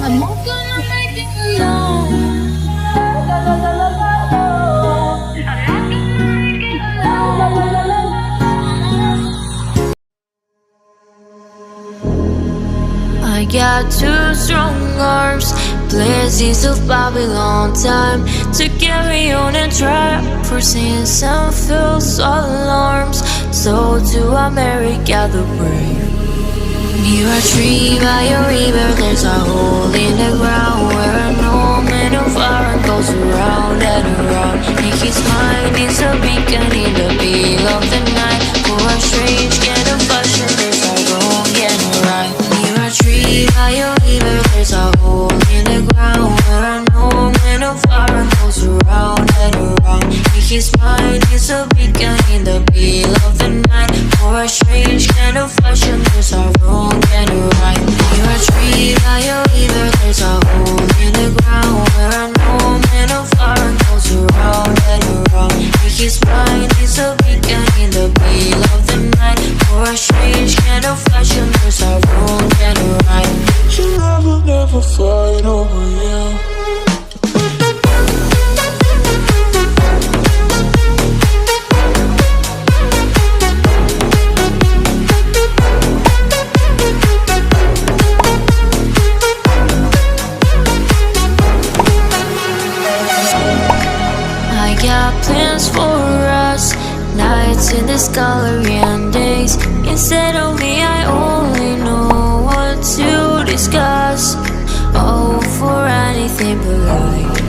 I'm not gonna make it alone. I got two strong arms, blessings of Babylon time to carry on and try. Foreseeing some false alarms, so to America the brave. Near a tree by a river, there's a hole in the ground where an old man of iron goes around and around. In his mind is a beacon in the middle of the night. For a strange kind of fashion, there's a wrong and a right. Near a tree by a river, there's a hole in the ground where an old man of iron goes around and around. In his mind is a beacon in the middle of the night. For a strange kind of fashion, there's a wrong and a right. Near a tree by a river, there's a hole in the ground where an old man of iron goes around and around. In his mind is a beacon in the middle of the night. For a strange kind of fashion, there's a wrong and a right. You never fight over you. I got plans for us, nights in this gallery and days. Instead of me, I only know what to discuss. Oh, for anything but life.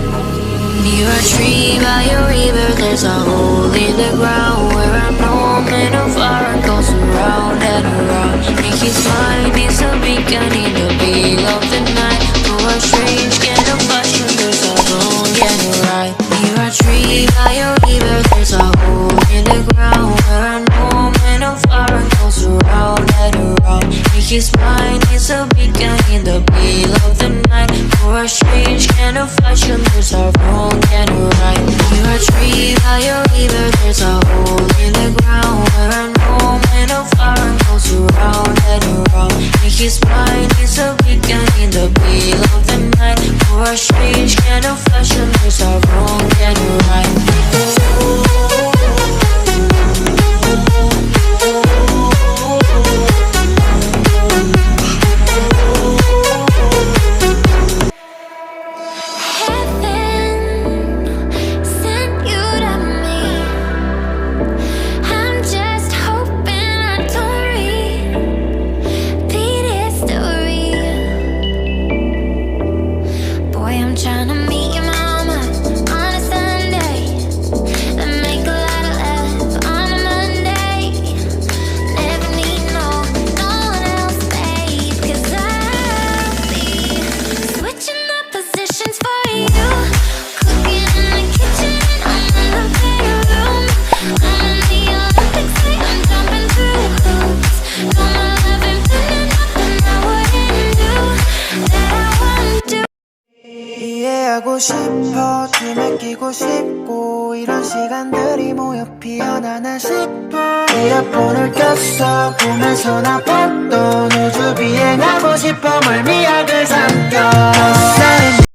Near a tree by a river, there's a hole in the ground where an old man of iron goes around and around. In his mind is a beacon in the middle of the night. For a strange kind of fashion, there's a wrong and a right. Near a tree by a river, there's a hole in the ground where an old man of iron his mind is a beacon in the middle of the night. For a strange kind of fashion, there's a wrong and a right. You're a tree by a river, there's a hole in the ground where a moment of fire goes around and around. In his mind is a beacon in the middle of the night. For a strange kind of fashion, there's a wrong and a right. 이해하고 싶어 춤에 끼고 싶고 이런 시간들이 모여 피어나나 싶어 이어폰을 꼈어 보면서 나 봤던 우주 비행하고 싶어 멀미약을 삼켜